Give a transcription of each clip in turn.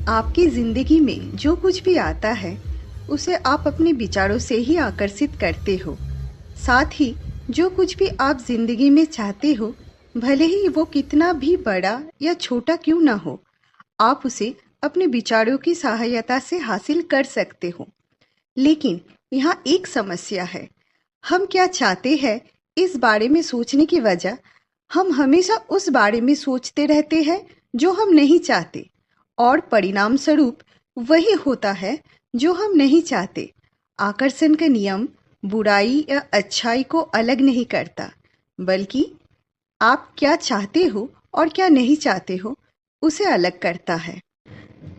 आपकी ज़िंदगी में जो कुछ भी आता है उसे आप अपने विचारों से ही आकर्षित करते हो। साथ ही जो कुछ भी आप ज़िंदगी में चाहते हो, भले ही वो कितना भी बड़ा या छोटा क्यों ना हो, आप उसे अपने विचारों की सहायता से हासिल कर सकते हो। लेकिन यहाँ एक समस्या है, हम क्या चाहते हैं इस बारे में सोचने की वजह हम हमेशा उस बारे में सोचते रहते हैं जो हम नहीं चाहते, और परिणाम स्वरूप वही होता है जो हम नहीं चाहते। आकर्षण का नियम बुराई या अच्छाई को अलग नहीं करता, बल्कि आप क्या चाहते हो और क्या नहीं चाहते हो उसे अलग करता है।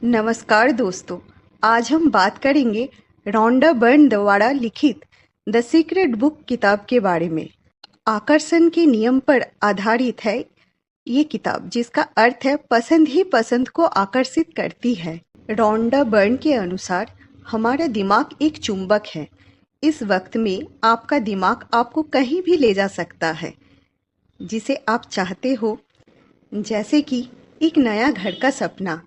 नमस्कार दोस्तों, आज हम बात करेंगे रॉन्डा बर्न द्वारा लिखित द सीक्रेट बुक किताब के बारे में। आकर्षण के नियम पर आधारित है ये किताब, जिसका अर्थ है पसंद ही पसंद को आकर्षित करती है। रॉन्डा बर्न के अनुसार हमारा दिमाग एक चुंबक है। इस वक्त में आपका दिमाग आपको कहीं भी ले जा सकता है जिसे आप चाहते हो, जैसे कि एक नया घर का सपना,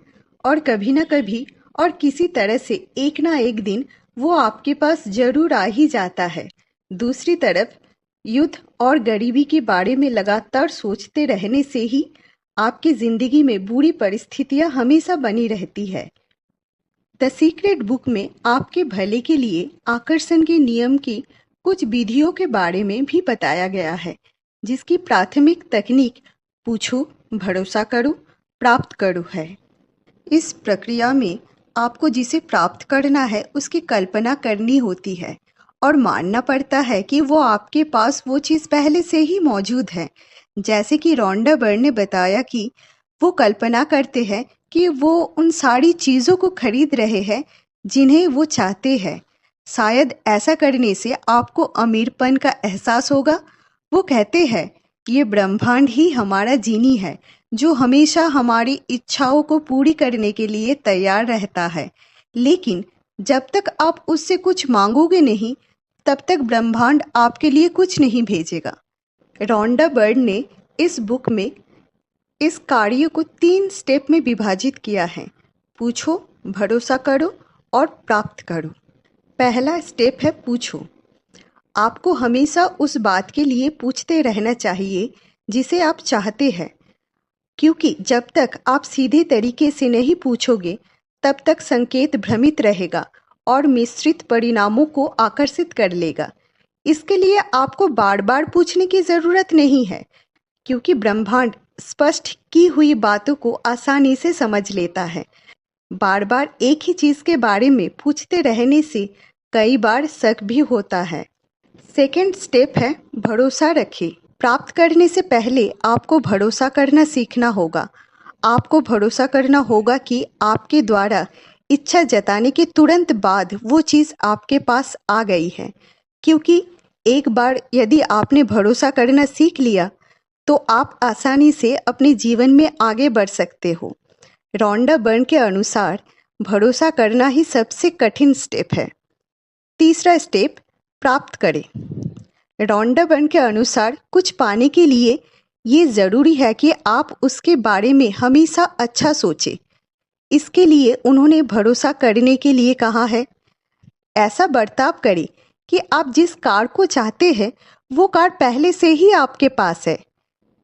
और कभी न कभी और किसी तरह से एक ना एक दिन वो आपके पास जरूर आ ही जाता है। दूसरी तरफ युद्ध और गरीबी के बारे में लगातार सोचते रहने से ही आपकी जिंदगी में बुरी परिस्थितियां हमेशा बनी रहती है। द सीक्रेट बुक में आपके भले के लिए आकर्षण के नियम की कुछ विधियों के बारे में भी बताया गया है, जिसकी प्राथमिक तकनीक पूछो, भरोसा करो, प्राप्त करो है। इस प्रक्रिया में आपको जिसे प्राप्त करना है उसकी कल्पना करनी होती है और मानना पड़ता है कि वो आपके पास वो चीज़ पहले से ही मौजूद है। जैसे कि रॉन्डा बर्न ने बताया कि वो कल्पना करते हैं कि वो उन सारी चीज़ों को खरीद रहे हैं जिन्हें वो चाहते हैं। शायद ऐसा करने से आपको अमीरपन का एहसास होगा। वो कहते हैं, ये ब्रह्मांड ही हमारा जीनी है जो हमेशा हमारी इच्छाओं को पूरी करने के लिए तैयार रहता है। लेकिन जब तक आप उससे कुछ मांगोगे नहीं, तब तक ब्रह्मांड आपके लिए कुछ नहीं भेजेगा। रॉन्डा बर्न ने इस बुक में इस कार्य को 3 स्टेप में विभाजित किया है: पूछो, भरोसा करो और प्राप्त करो। पहला स्टेप है पूछो। आपको हमेशा उस बात के लिए पूछते रहना चाहिए जिसे आप चाहते हैं, क्योंकि जब तक आप सीधे तरीके से नहीं पूछोगे तब तक संकेत भ्रमित रहेगा और मिश्रित परिणामों को आकर्षित कर लेगा। इसके लिए आपको बार बार पूछने की ज़रूरत नहीं है, क्योंकि ब्रह्मांड स्पष्ट की हुई बातों को आसानी से समझ लेता है। बार बार एक ही चीज़ के बारे में पूछते रहने से कई बार शक भी होता है। सेकेंड स्टेप है भरोसा रखें। प्राप्त करने से पहले आपको भरोसा करना सीखना होगा। आपको भरोसा करना होगा कि आपके द्वारा इच्छा जताने के तुरंत बाद वो चीज़ आपके पास आ गई है, क्योंकि एक बार यदि आपने भरोसा करना सीख लिया तो आप आसानी से अपने जीवन में आगे बढ़ सकते हो। रॉन्डा बर्न के अनुसार भरोसा करना ही सबसे कठिन स्टेप है। तीसरा स्टेप, प्राप्त करें। रॉन्डा बर्न के अनुसार कुछ पाने के लिए ये ज़रूरी है कि आप उसके बारे में हमेशा अच्छा सोचें। इसके लिए उन्होंने भरोसा करने के लिए कहा है, ऐसा बर्ताव करें कि आप जिस कार को चाहते हैं वो कार पहले से ही आपके पास है।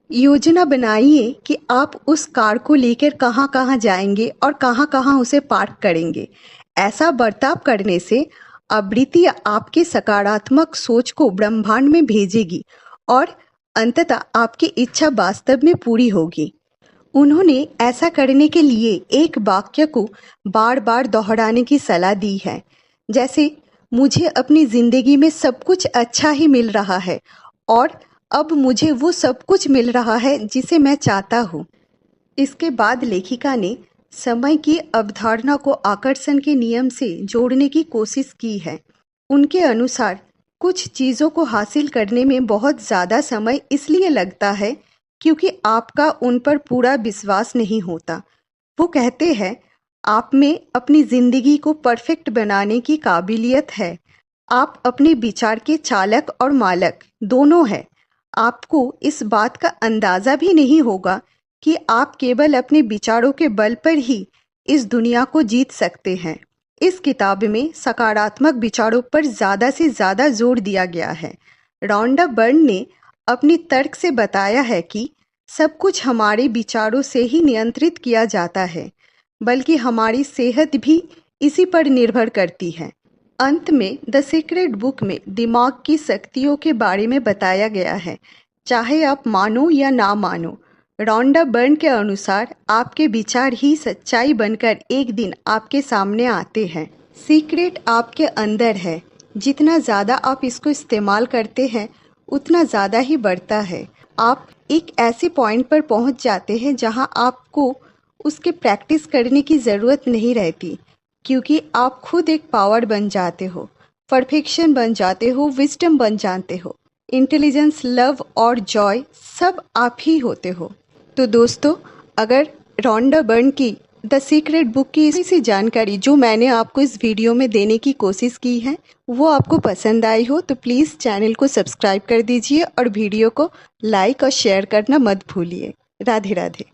योजना बनाइए कि आप उस कार को लेकर कहाँ कहाँ जाएंगे और कहाँ कहाँ उसे पार्क करेंगे। ऐसा बर्ताव करने से आवृत्ति आपके सकारात्मक सोच को ब्रह्मांड में भेजेगी और अंततः आपकी इच्छा वास्तव में पूरी होगी। उन्होंने ऐसा करने के लिए एक वाक्य को बार बार दोहराने की सलाह दी है, जैसे, मुझे अपनी ज़िंदगी में सब कुछ अच्छा ही मिल रहा है और अब मुझे वो सब कुछ मिल रहा है जिसे मैं चाहता हूँ। इसके बाद लेखिका ने समय की अवधारणा को आकर्षण के नियम से जोड़ने की कोशिश की है। उनके अनुसार कुछ चीज़ों को हासिल करने में बहुत ज़्यादा समय इसलिए लगता है क्योंकि आपका उन पर पूरा विश्वास नहीं होता। वो कहते हैं, आप में अपनी ज़िंदगी को परफेक्ट बनाने की काबिलियत है। आप अपने विचार के चालक और मालक दोनों हैं। आपको इस बात का अंदाज़ा भी नहीं होगा कि आप केवल अपने विचारों के बल पर ही इस दुनिया को जीत सकते हैं। इस किताब में सकारात्मक विचारों पर ज़्यादा से ज़्यादा जोर दिया गया है। रॉन्डा बर्न ने अपनी तर्क से बताया है कि सब कुछ हमारे विचारों से ही नियंत्रित किया जाता है, बल्कि हमारी सेहत भी इसी पर निर्भर करती है। अंत में द सीक्रेट बुक में दिमाग की शक्तियों के बारे में बताया गया है, चाहे आप मानो या ना मानो। रॉन्डा बर्न के अनुसार आपके विचार ही सच्चाई बनकर एक दिन आपके सामने आते हैं। सीक्रेट आपके अंदर है, जितना ज़्यादा आप इसको इस्तेमाल करते हैं उतना ज़्यादा ही बढ़ता है। आप एक ऐसे पॉइंट पर पहुंच जाते हैं जहां आपको उसके प्रैक्टिस करने की ज़रूरत नहीं रहती, क्योंकि आप खुद एक पावर बन जाते हो, परफेक्शन बन जाते हो, विजडम बन जाते हो, इंटेलिजेंस, लव और जॉय सब आप ही होते हो। तो दोस्तों, अगर रॉन्डा बर्न की द सीक्रेट बुक की इसी जानकारी जो मैंने आपको इस वीडियो में देने की कोशिश की है वो आपको पसंद आई हो तो प्लीज़ चैनल को सब्सक्राइब कर दीजिए और वीडियो को लाइक और शेयर करना मत भूलिए। राधे राधे।